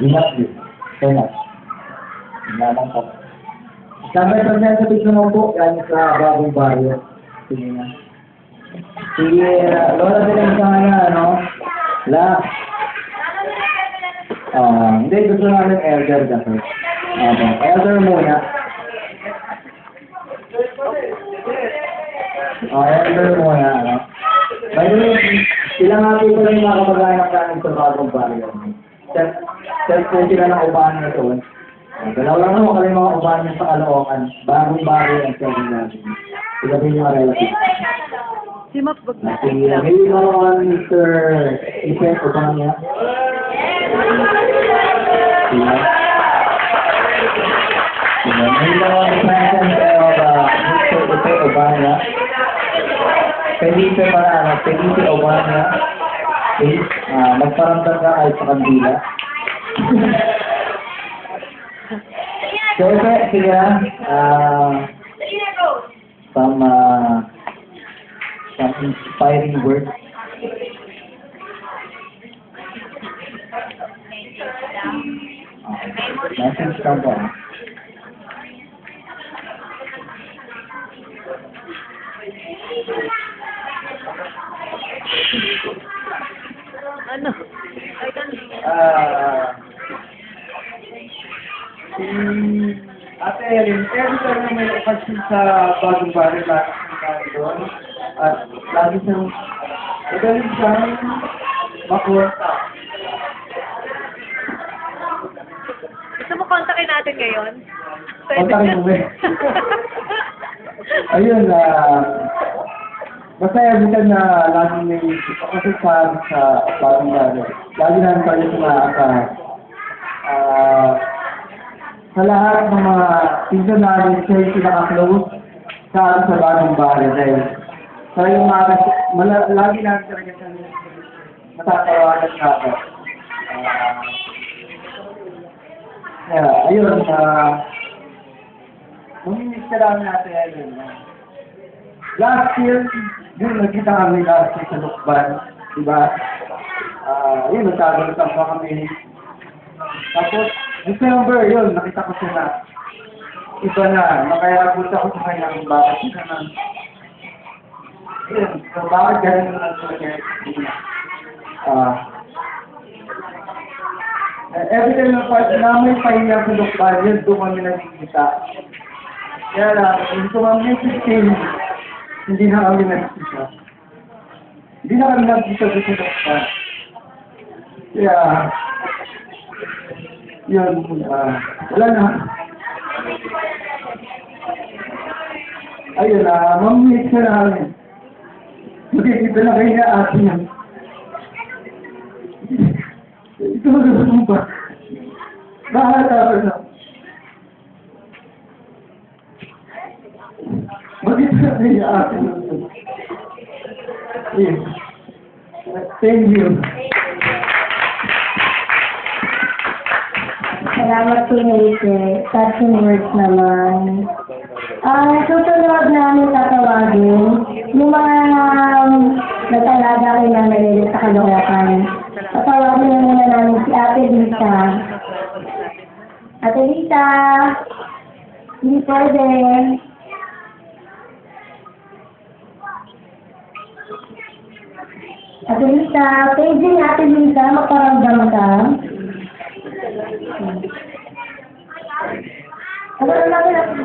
Binat din. Kaya. Nalang po. Sabi sa mga sa picture mo po, yan sa bagong baryo. Sige nga. Sige, lola din sa kanya, ano? La. Hindi, gusto namin elder kasi. Elder muna. Elder muna, ano? By the way, ilang happy ko lang yung mga kamag-anak namin sa bagong baryo. Self-phone sila ng upahan na ito. Dalawa lang naman kami mga upahan niya sa Caloocan. Bagong baryo ang selling natin. Sila po yung mga relative. Si Mac Bagna. May naman Mr. Ipe upahan niya. Sila. May naman present Mr. Ipe upahan niya. Felipe para ano, Felipe upahan niya. Magparamdam ka kahit sa kandila. So, sige some inspiring words. Message from them. Ano? Ate Erin, every time na may okasyon sa bagong barrio, lagi siyang doon. At lagi siyang magaling siyang makuwenta. Gusto mo kontakin natin ngayon? Kontakin mo ba? Ayun, basta every time na lagi may okasyon sa bagong barrio, lagi namin tayo sumaakahan. Sa lahat ng mga pinsan namin, siya yung pinaka-close sa bagong barrio. Dahil sa yung lagi namin talaga siya matatawagan sa akin. Ayun, mamimiss ka lang natin ayun. Last year, yun, nagkita kami last year sa Lukban, diba? Yun, nagkagalutan pa kami. Tapos, December, yun, nakita ko siya na iba na, makayabot ako sa kanya kung bakit siya na yun, so bakit ganun na sa kanya every time na may pahinga sa Lukban, yun, doon kami nagkikita. Kaya lang, kung tumamit si Tim, hindi na kami nagkikita. Hindi na kami nagkikita sa Lukban. Kaya, yun, wala na. Ayun, mamimit ka namin. Magkikita na kayo na atin yan. Ito magkakita mo ba? Bahata ka na. Magkikita na kayo na atin yan. Thank you. Salamat po, Melike. Touching words naman. Susunod namin tatawagin yung mga natalaga kayo na nalilit sa Caloocan. Tatawagin na muna namin si Ate Lita. Ate Lita! Hindi pwede. Ate Lita, pwede Ate Lita, magparamdam ka. Ano naman natin?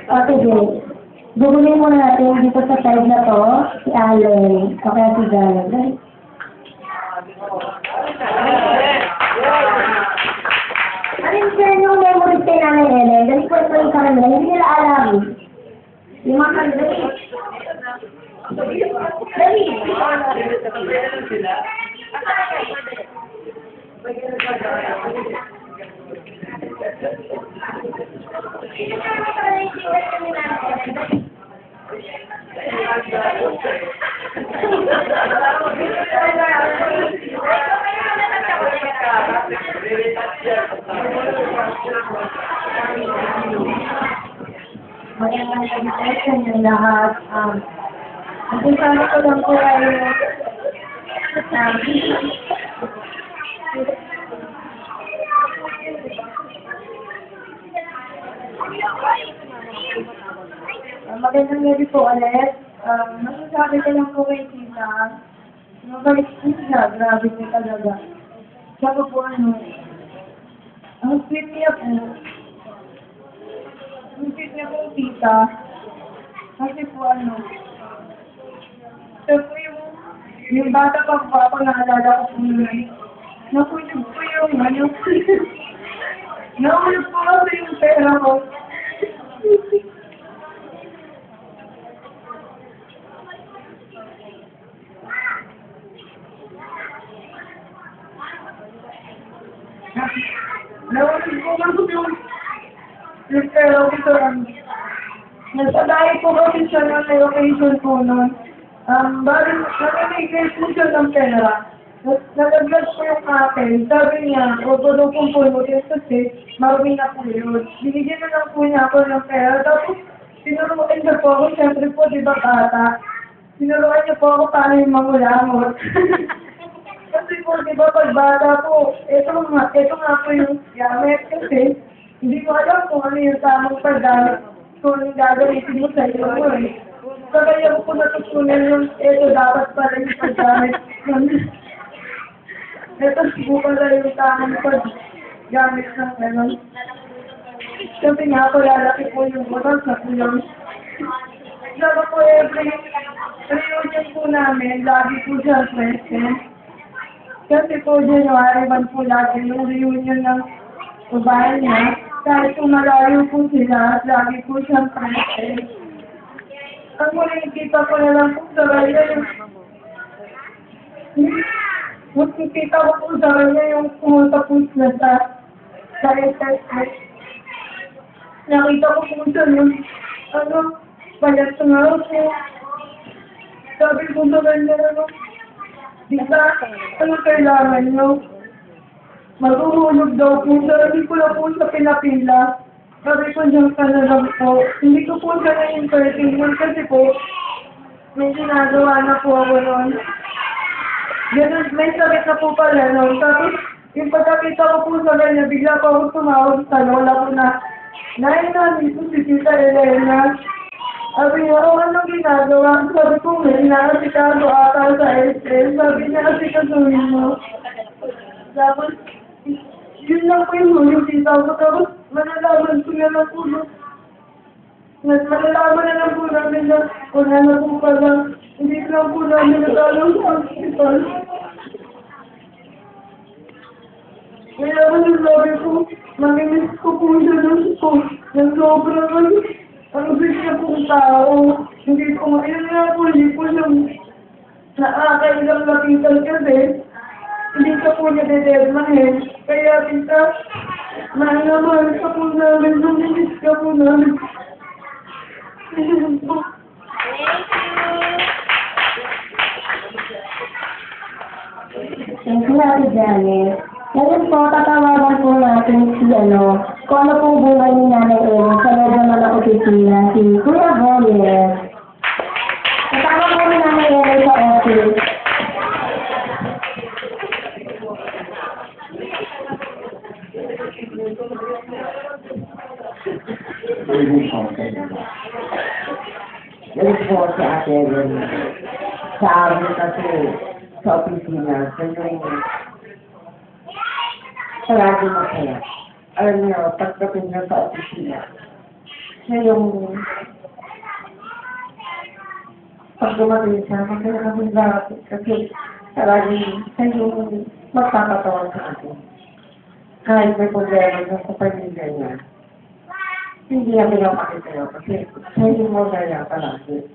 Ate Jo, gugulin muna natin dito sa side na to, si Allen, o kaya si Jared. Alin siya yung memory stay namin, Ellen? Dali po ito yung kanila, hindi nila alam. Yung mga kanila. Dali! magandang gabi po sa inyo lahat. Ang sana ko lang po ay magandang gabi po ulit. Masasabi ko lang po kay Tita, mabalik po siya, grabe po talaga. Siya po po ang sweet niya po. Ang sweet niya po, Tita. Kasi po siya po yung bata pa po ako, naalala ko po yun. Nakulog po yung nakulog po kasi yung pera ko. Nakulog po kasi yung pera ko sa Nasadahin po kasi siya ng location po nun. Bali, namimigay po siya ng pera. Nalaglag po yung akin. Sabi niya, huwag ko daw pong pulutin kasi marami na po yun. Binigyan na lang po niya ako ng pera. Tapos, sinuruan niya po ako, siyempre po, di ba bata? Sinuruan niya po ako paano yung mangulangot. Kasi po, di ba pag bata po, ito nga po yung gamit kasi hindi ko alam kung ano yung tamang paggamit kung anong gagamitin mo sa iyo mo eh. Kaya ko po natutunan yung ito dapat pala yung paggamit. Ito siguro pala yung tamang paggamit ng gano'n. Kasi nga po lalaki po yung botol sa kulong. Sabi po every reunion po namin, lagi po siya present. Kasi po January 1 po lagi yung reunion ng babae niya. Kahit kung malayo po sila, lagi po siyang present. Ang muling kita ko na lang po sa kanya yung kita ko po sa kanya yung pumunta po siya sa internet. Nakita ko po siya yung payat sa nga po. Sabi ko sa kanya di ba, kailangan nyo? Maguhulog daw po siya. Hindi ko na po siya pinapila. Sabi ko dyan ka na lang po. Hindi ko po siya na-entertainment kasi po may ginagawa na po ako noon. Ganun, may sakit na po pala noon. Tapos, yung pagkakita ko po sa kanya, bigla pa ako tumawag sa lola ko na namin po si Tita Elena. Sabi niya, anong ginagawa? Sabi ko, may inaasikaso ata sa SM. Sabi niya, asikasuhin mo. Tapos, yun lang po yung huling tita ko. Tapos, malalaman ko na lang po. Malalaman na lang po namin na wala na po pala. Hindi lang po namin natalang sa hospital. Kaya yung sabi ko, mamimiss ko po siya ng sobrang ang big na pong tao. Hindi po, yun nga po, hindi po siya nakakailang lapitan kasi hindi ka po niya dededmahin. Kaya tita, mahal ka po namin, namimiss ka po namin. Thank you, Ate Janet. Ngayon po, tatawagan po natin si kung ano pong buhay ni Nanay Ellen sa medyo malakot-isina, si Kuya Gomez. Kasama po ni Nanay Ellen sa office. Ganun po sa atin, sa amin kasi sa opisina, ganun palagi masaya. Alam niyo, pagdating na sa opisina, siya yung pag dumating siya, masaya kami lahat kasi palagi siya yung magpapatawan sa atin. Kahit may problema na sa pamilya niya, hindi niya pinapakita yun kasi siya yung magaya palagi.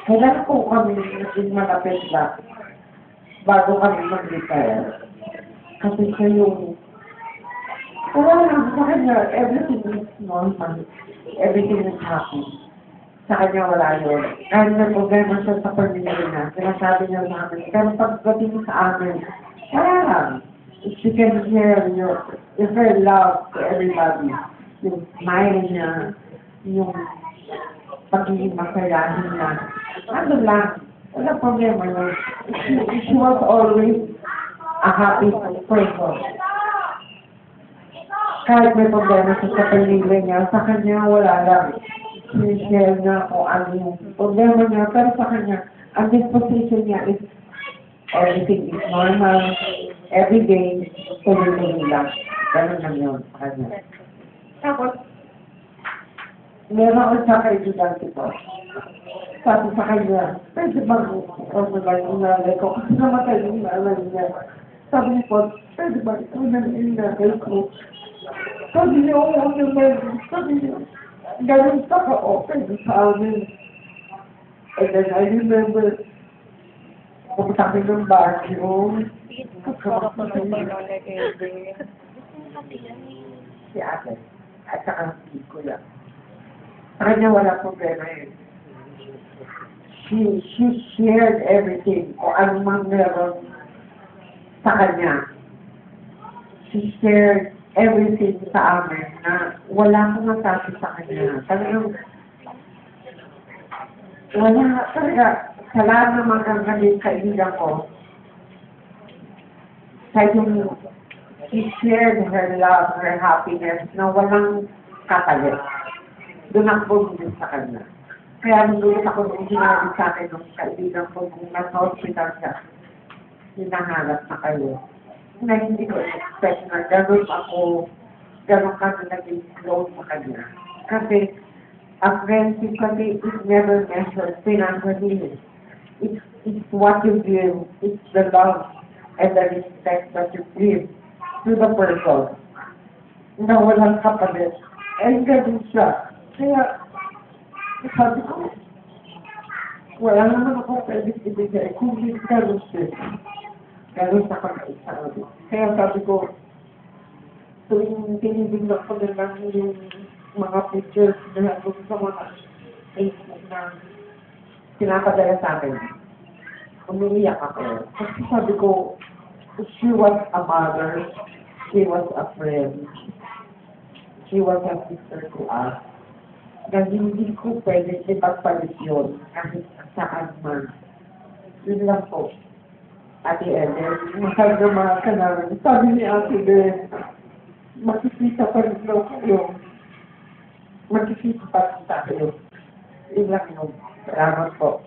Kailan po kami naging malapit na bago kami mag-retire. Kasi siya yung wala lang sa kanya, everything is normal. Everything is happy. Sa kanya wala yun. Kahit may problema siya sa pamilya niya, sinasabi niya sa amin. Pero pagdating sa amin, wala lang. It's because you're very love to everybody. yung smile niya, yung pagiging masayahin niya. Ano lang, wala problema yun. She was always a happy person. Kahit may problema siya sa pamilya niya, sa kanya wala lang. Sinishare niya kung ano yung problema niya, pero sa kanya, ang disposition niya is everything is normal, everyday, tuloy-tuloy lang. Ganun lang yun sa kanya. Tapos, meron ako sa kaibigan ko. Sabi sa kanya, pwede bang mag-online yung nanay ko? Kasi namatay yung nanay niya. Sabi ko, pwede bang ito na yung nanay ko? Sabi niya, oo naman. Sabi niya, ganun pa ka-open sa amin. And then I remember, pumunta kami ng Baguio. Si ate, at saka si kuya. Sa kanya wala problema eh. She shared everything o ano mang meron sa kanya. She shared everything sa amin na wala akong masabi sa kanya. Talagang wala talaga sa lahat ng magagaling kaibigan ko. Sa yung she shared her love, her happiness na walang katalit. Doon ako bumili sa kanya. Kaya nung ako nung sinabi sa akin ng kaibigan ko kung nasa hospital siya, hinahanap na kayo. Na hindi ko expect na gano'n kami naging close sa kanya. Kasi, a friendship kasi is never measured financially. It's what you give, it's the love and the respect that you give to the person na walang kapalit. And gano'n siya. Kaya, sabi ko, wala naman ako pwede ibigay kung hindi gano'n siya. Gano'n sa pag-isa. Kaya sabi ko, tuwing tinibignan ko na lang yung mga pictures na doon sa mga Facebook na pinapadala sa akin, umiiyak ako. Kasi sabi ko, she was a mother, she was a friend, she was a sister to us. Na hindi ko pwede ipagpalit yun kahit saan man. Yun lang po. Ate Ellen, mahal na mahal ka namin. Sabi ni Ate Ben, makikita pa rin daw kayo. Makikita pa rin tayo. Yun lang yun. Salamat po.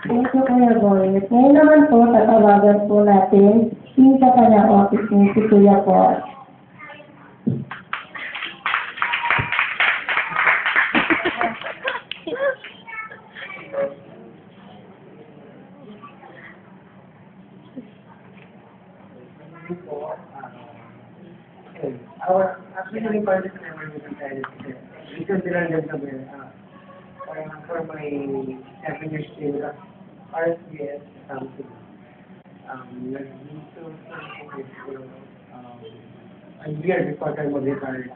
Thank you, Kuya Boy. Ngayon naman po, tatawagan po natin yung sa kanyang office ni si Kuya po. Actually, yung project na naman yung parents ko. Because nila lang kami, for my 7 years still, RSBS, something. Nag-dito a year before tayo mag-retire.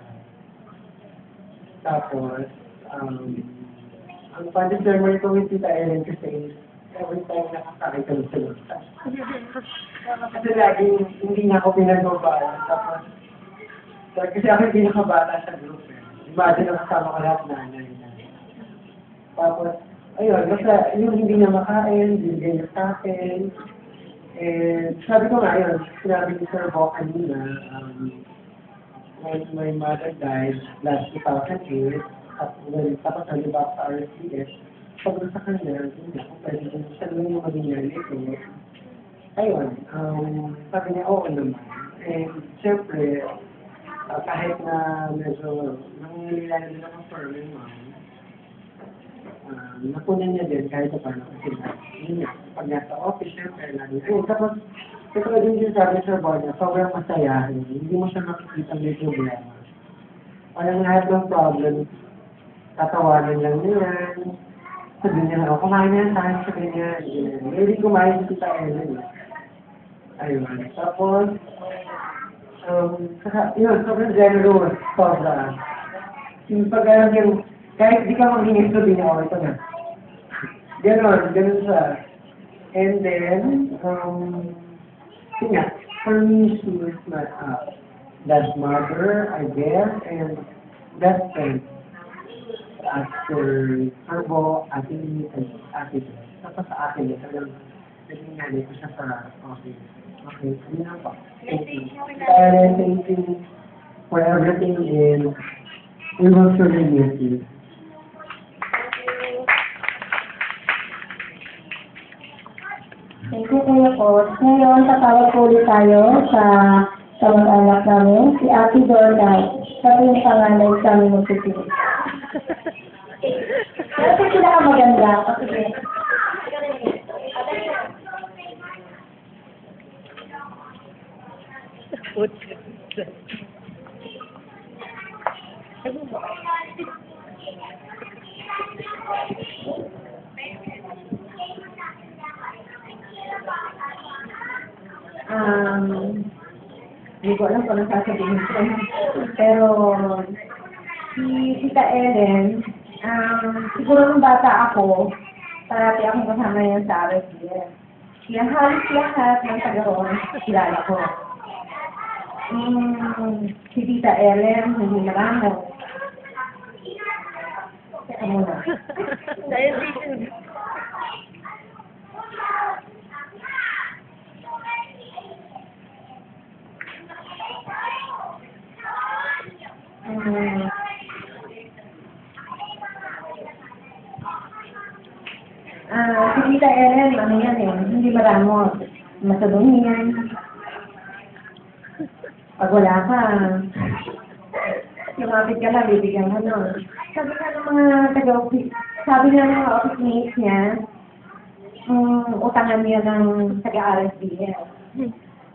Tapos, ang project ceremony ko with Tita Ellen kasi every time nakasakay kami sa lupa. Kasi lagi hindi niya ako pinag-mabala. Tapos, kasi ako yung pinakabata sa group eh. Imagine na kasama ko lahat nanay. Tapos, ayun, basta yung hindi niya makain, binigay niya sa akin. And sabi ko nga, ayun, sinabi ni Sir Bo kanina, when my mother died last 2008, tapos nalibak sa RSBS, sabi sa kanya, hindi ako pwede kung siya lang yung maging nanay ko. Ayun, sabi niya, oo naman. And syempre, kahit na medyo nangyayari din ako for my mom, napunan niya din kahit pa paano kasi yun nga, pag nasa office, syempre, lagi. Tapos, ito ka din yung sabi sa Bonya, sobrang masayahin. Hindi mo siya makikita may problema. Parang lahat ng problem, tatawanan lang niya. Sabihin niya, kumain na yan tayo sa kanya. Hindi kumain si Tita Ellen. Ayun. Tapos, yun, sobrang generous, sobra. Yung pag-alam yung, kahit di ka mag-ingin ko din ako, ito na. Ganon siya. And then, yun nga, For me, she was my best mother, I guess, and best friend. After Turbo, Ate Lee, and Ate Beth. Tapos sa Ate Lee, talagang naging nanay ko siya sa office. Okay, yun lang po. Thank you. And thank you for everything, and we will surely miss you. Thank you, Kuya Pot. Ngayon, tatawag po ulit tayo sa kamag-anak namin, si Ate Dorna. Siya po yung panganay sa aming magpipili. Kasi sila ka maganda. Sige. Hindi ko alam kung anong sasabihin ko. Pero, si Tita Ellen, siguro nung bata ako, parati akong kasama yan sa RSBN. Kaya halos lahat ng taga-roon, kilala ko. Si Tita Ellen, hindi maramo. Teka muna. Dahil dito. Si Tita Ellen, ano yan eh, hindi maramo. Masadumi yan. Pag wala ka, lumapit ka lang, bibigyan ka nun. Sabi nga ng mga taga-office, sabi nga ng mga office mates niya, utangan niya ng taga-RSBL.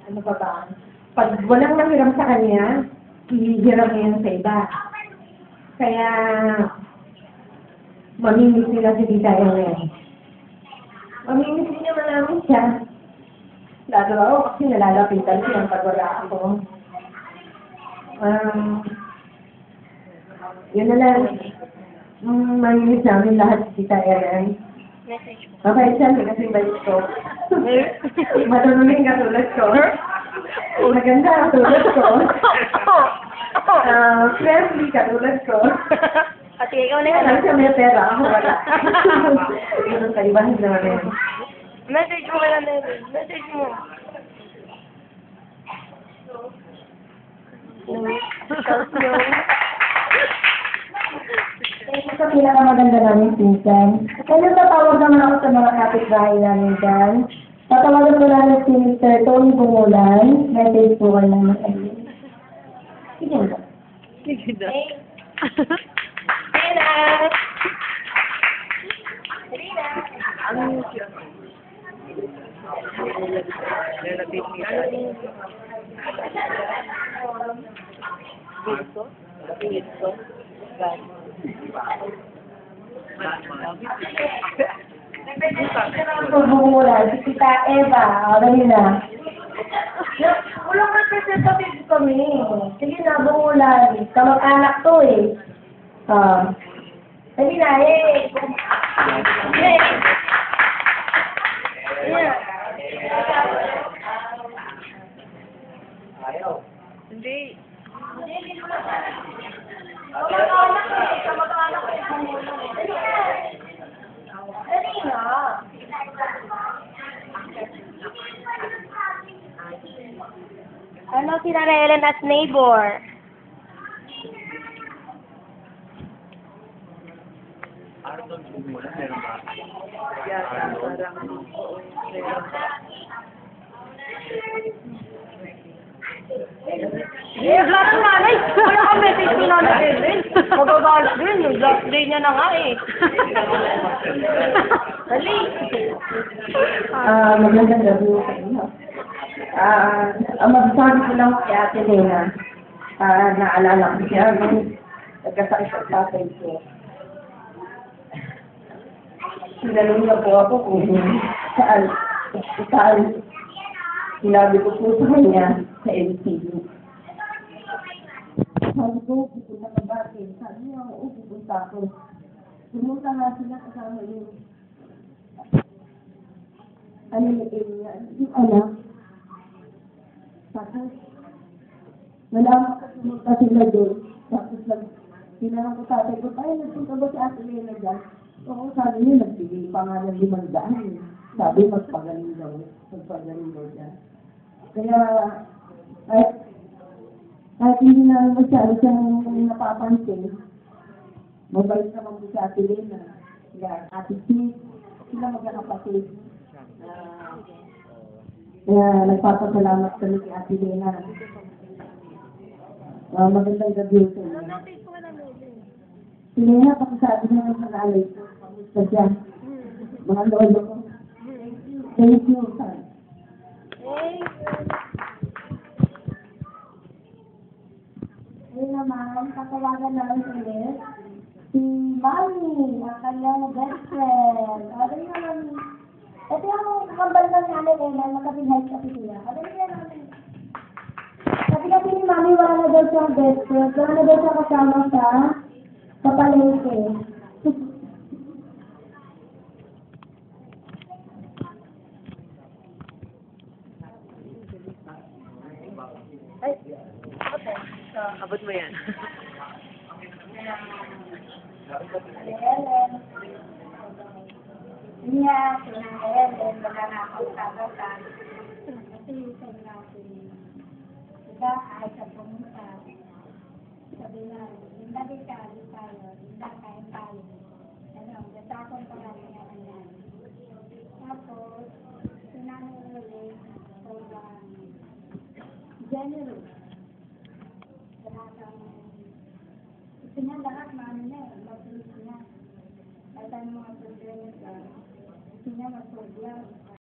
Ano pa ba? Pag walang nahiram sa kanya, hihiram niya yun sa iba. Kaya, mamimiss nila si Tita Ellen. Mamimiss niya namin siya. Lalo ako kasi nalalapitan siya pag wala ako. Yun na lang. Mamimiss namin lahat si Tita Ellen. Message mo. Mabait siya, may kasing bait ko. Matunuling katulad ko. Maganda katulad ko. Friendly katulad ko. Pati ikaw na Alam yan. siya may pera, ako wala. Yun sa iba, hindi naman yun. Message mo kaya na yun. Message mo. Shout nyo. Sa pinakamaganda namin pinsan. Ngayon tatawag naman ako sa mga kapitbahay namin dyan. Tatawagan ko namin si Mr. Tony Bungulan. Message po kayo namin kayo. Sige na. Sige na. Rina! Rina! Ano siya? Dito? Bungulan. Si Tita Eva. Ano yun na? Walang representative kami. Sige na, Bungulan. Kamag-anak to eh. Sabi na, eh. Yay! Yeah. Hindi. Kamag-anak eh. Kamag-anak eh. Bungulan eh. Dali nga. Ano si Nara Ellen as neighbor? Block na nanay! Wala ka message ko nanay Ellen. Magagalit din. Block day niya na nga eh. Dali. Magandang gabi sa inyo. Ang masasabi ko lang kay Ate Lena, naalala ko siya nung nagkasakit sa tatay ko. Sinalong na po ako kung saan. Sinabi ko po sa kanya sa LCU. Sabi ko, pupunta ka ba? Sabi niya, oo, pupunta ako. Pumunta nga sila kasama yung ano yung area, yung anak. Tapos, nalaman ko pumunta sila doon. Tapos, tinanong ko tatay ko, ay, nagpunta ba si Ate Lena dyan? Oo, sabi niya, nagbigay pa nga ng 500. Sabi, magpagaling daw. Magpagaling daw dyan. Kaya, kahit hindi na masyado siyang napapansin, mabait naman po si Ate Lena. Kaya, Ate Smith, sila magkakapatid. Kaya, nagpapasalamat kami kay Ate Lena. Magandang gabi sa inyo. Si Lena, pakisabi niya ng pangalay ko. Kamusta siya? Mga lolo ko. Thank you, sir. Ayun naman, tatawagan namin ulit si Mami, ang kanyang best friend. Ano naman, ito yung kambal ng nanay Ellen, magkapinhay kasi sila. Ano yan namin? Kasi ni Mami, wala na daw siyang best friend. Wala na daw siya kasama sa palengke. Ay, okay. So, abot mo yan. Ellen. Niya, sinang Ellen, wala na akong tagatan. Kasi sabi natin, diba, ay sa pumunta. Sabi na, hindi ka, di tayo, hindi kain tayo. Ano, gatakon pa nga niya yan. Tapos, sinanong ulit, January. Lahat ang gusto niya lahat maano na eh, mag-release niya. Kahit ang mga problema siya, gusto niya mag-progress.